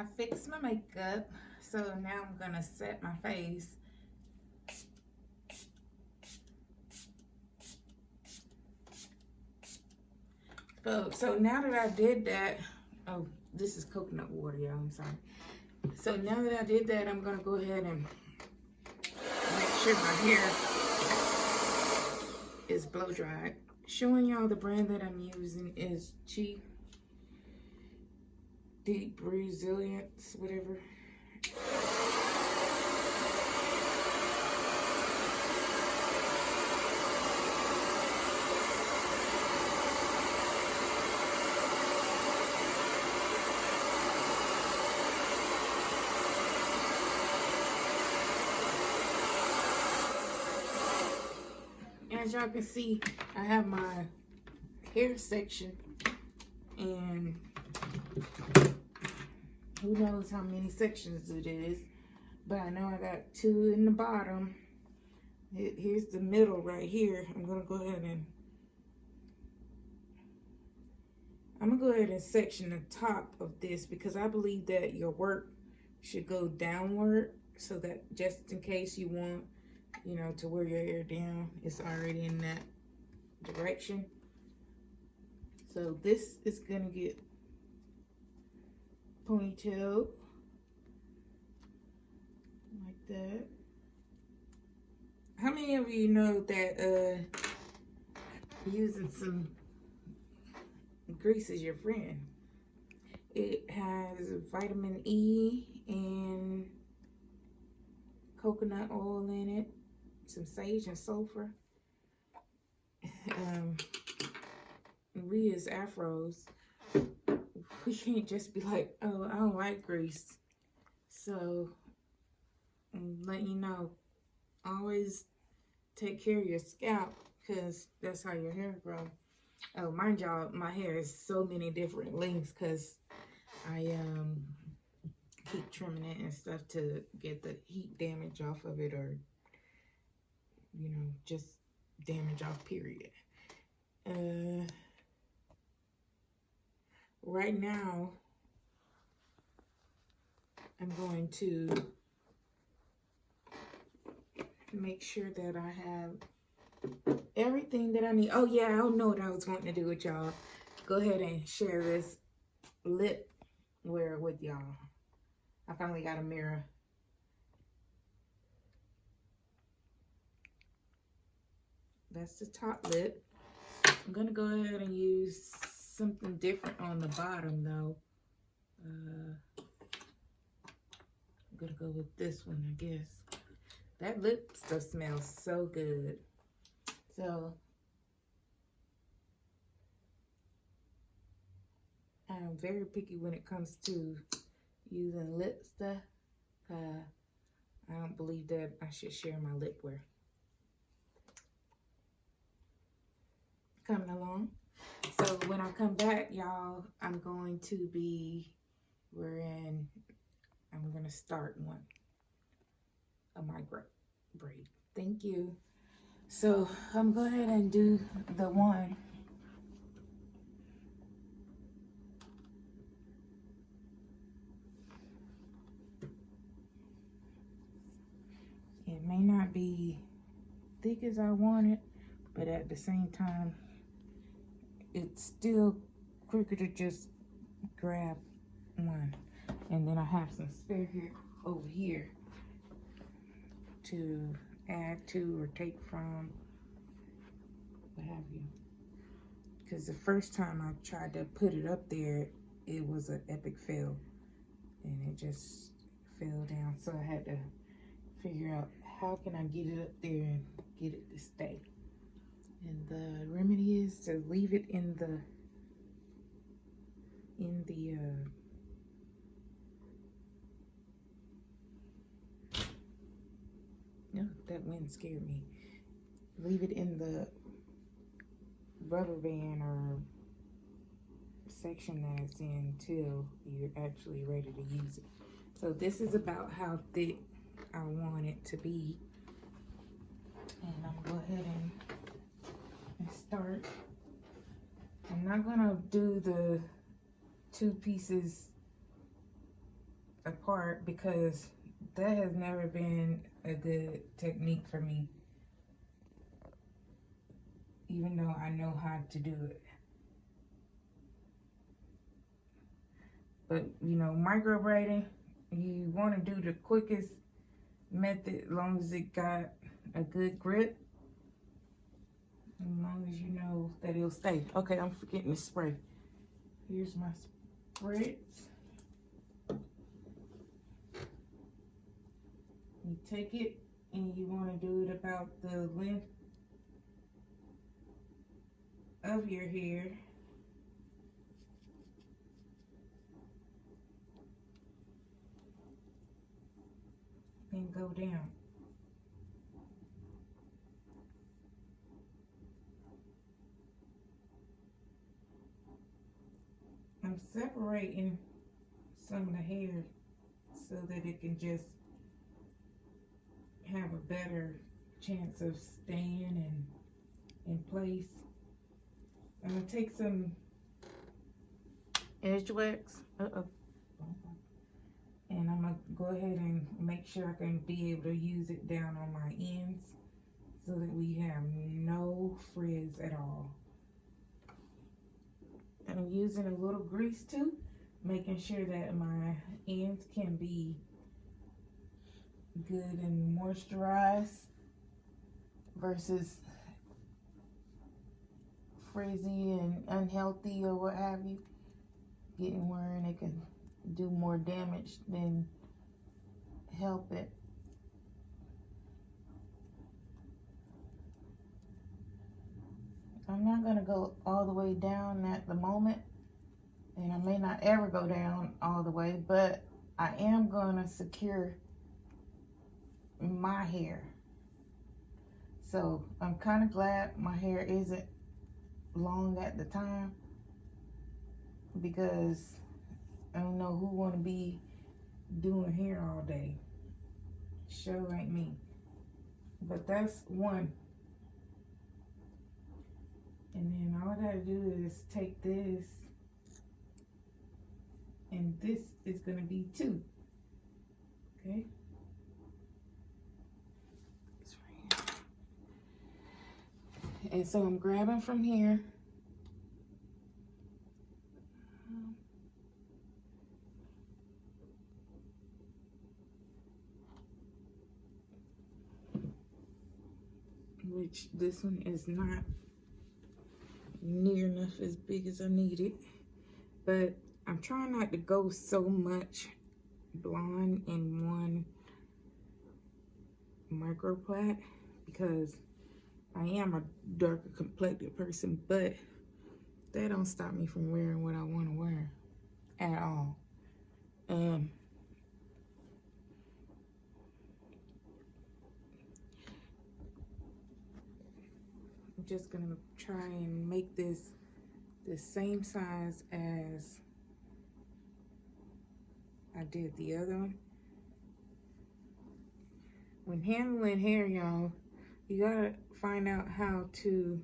I fixed my makeup, so now I'm gonna set my face. So now that I did that, oh, this is coconut water, y'all, I'm sorry. So now that I did that, I'm gonna go ahead and make sure my hair is blow dried. Showing y'all the brand that I'm using is Deep Resilience, whatever. As y'all can see, I have my hair section, and who knows how many sections it is, but I know I got 2 in the bottom. Here's the middle right here. I'm gonna go ahead and section the top of this, because I believe that your work should go downward, so that just in case you want, you know, to wear your hair down, it's already in that direction. So this is gonna get ponytail like that. How many of you know that using some grease is your friend? It has vitamin E and coconut oil in it, some sage and sulfur. We as afros, we can't just be like, oh, I don't like grease. So I'm letting you know, always take care of your scalp, because that's how your hair grows. Oh, mind y'all, my hair is so many different lengths because I keep trimming it and stuff to get the heat damage off of it, or, you know, just damage off, period. Right now, I'm going to make sure that I have everything that I need. Oh yeah, I don't know what I was wanting to do with y'all. Go ahead and share this lip wear with y'all. I finally got a mirror. That's the top lip. I'm gonna go ahead and use something different on the bottom though. I'm gonna go with this one, I guess. That lip stuff smells so good. So I'm very picky when it comes to using lip stuff. I don't believe that I should share my lip wear. Coming along. So when I come back, y'all, I'm going to be I'm going to start one of my braid. Thank you. So I'm going to go ahead and do the one. It may not be thick as I want it, but at the same time, it's still quicker to just grab one. And then I have some spare hair over here to add to or take from, what have you. Because the first time I tried to put it up there, it was an epic fail. And it just fell down. So I had to figure out, how can I get it up there and get it to stay? And the remedy is to leave it in the no, that wind scared me. Leave it in the rubber band or section that it's in till you're actually ready to use it. So this is about how thick I want it to be. And I'm gonna go ahead and start. I'm not gonna do the 2 pieces apart because that has never been a good technique for me, even though I know how to do it. But you know, micro braiding, you want to do the quickest method as long as it got a good grip, as long as you know that it'll stay. Okay, I'm forgetting to spray. Here's my spreads. You take it and you want to do it about the length of your hair. And go down. I'm separating some of the hair so that it can just have a better chance of staying and in place. I'm gonna take some edge wax, and I'm gonna go ahead and make sure I can be able to use it down on my ends so that we have no frizz at all. I'm using a little grease too, making sure that my ends can be good and moisturized versus frizzy and unhealthy or what have you, getting where it can do more damage than help it. I'm not gonna go all the way down at the moment, and I may not ever go down all the way, but I am gonna secure my hair. So I'm kind of glad my hair isn't long at the time, because I don't know who want to be doing hair all day. Sure ain't me. But that's one. And then all I gotta do is take this, and this is gonna be two. Okay? It's right here. And so I'm grabbing from here. Which this one is not near enough as big as I need it, but I'm trying not to go so much blonde in one micro plait because I am a darker complected person, but that don't stop me from wearing what I want to wear at all. I'm just gonna try and make this the same size as I did the other one. When handling hair, y'all, you gotta find out how to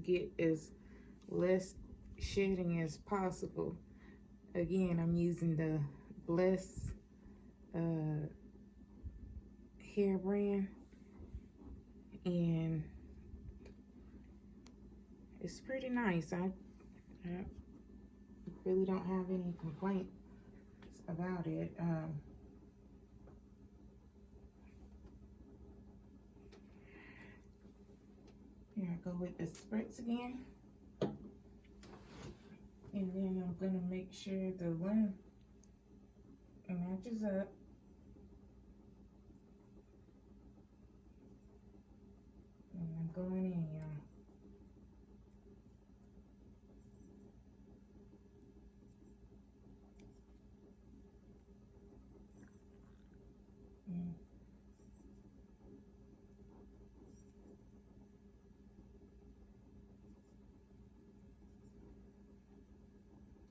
get as less shedding as possible. Again, I'm using the Bless hair brand, and it's pretty nice. I really don't have any complaints about it. Here I go with the spritz again, and then I'm gonna make sure the length matches up. And I'm going in, y'all.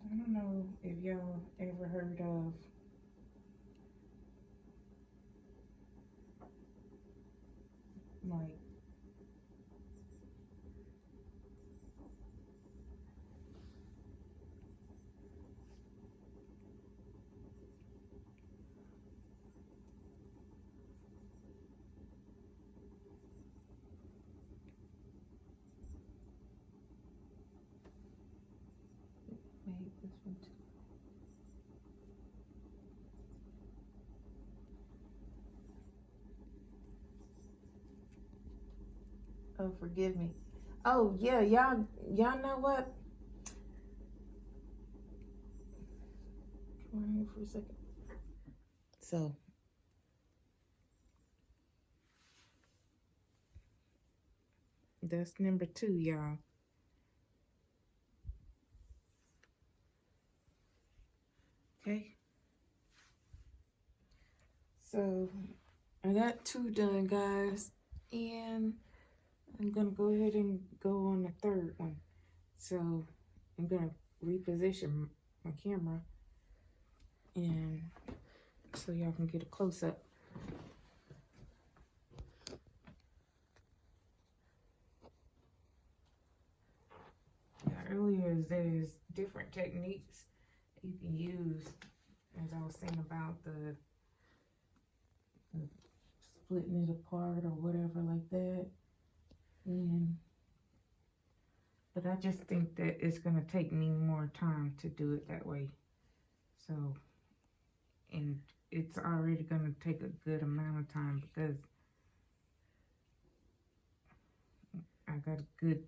I don't know if y'all ever heard of like Oh, forgive me. Oh yeah, y'all know what? Come on here for a second. So that's number 2, y'all. Okay. So I got 2 done, guys, and I'm gonna go ahead and go on the 3rd one. So I'm gonna reposition my camera, and so y'all can get a close-up. Earlier, there's different techniques you can use, as I was saying about the splitting it apart or whatever like that. But I just think that it's gonna take me more time to do it that way. So, and it's already gonna take a good amount of time because I got a good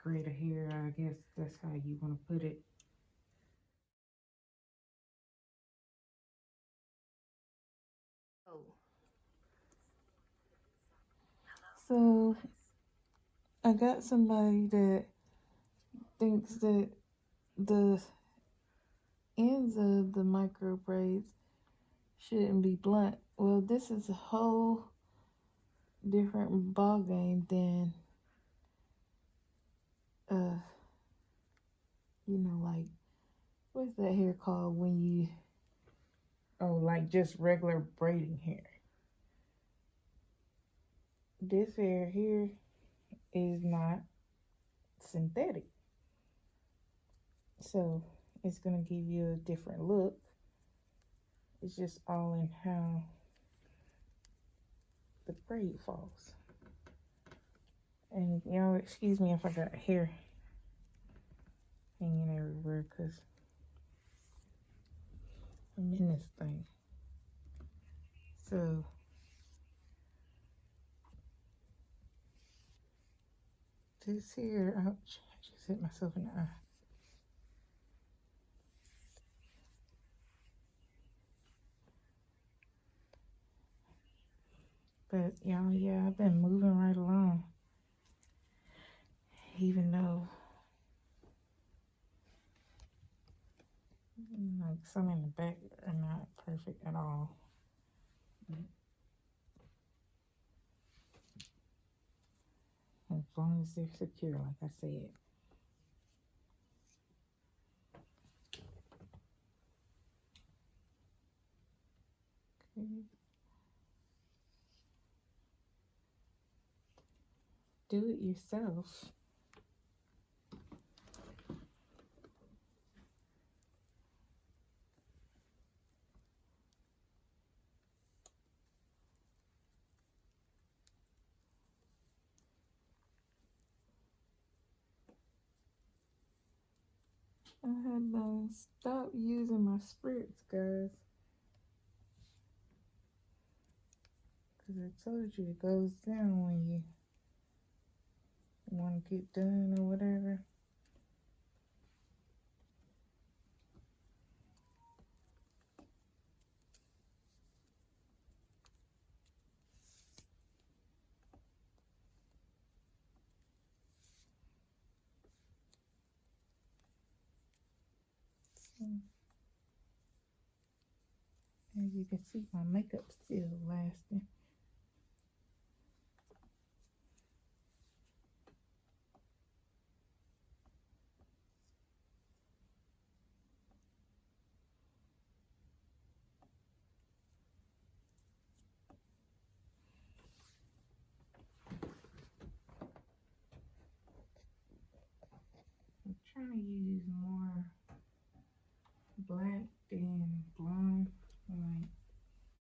grade of hair, I guess that's how you want to put it. So I got somebody that thinks that the ends of the micro braids shouldn't be blunt. Well, this is a whole different ball game than you know, like, what's that hair called when you, oh, like just regular braiding hair. This hair here is not synthetic, so it's gonna give you a different look. It's just all in how the braid falls. And y'all excuse me if I got hair hanging everywhere because I'm in this thing. So this here, ouch, I just hit myself in the eye. But y'all, yeah, I've been moving right along, even though like some in the back are not perfect at all. As long as they're secure, like I said. Okay. Do it yourself. I had to stop using my spritz, guys. Because I told you it goes down when you want to get done or whatever. So, as you can see, my makeup's still lasting.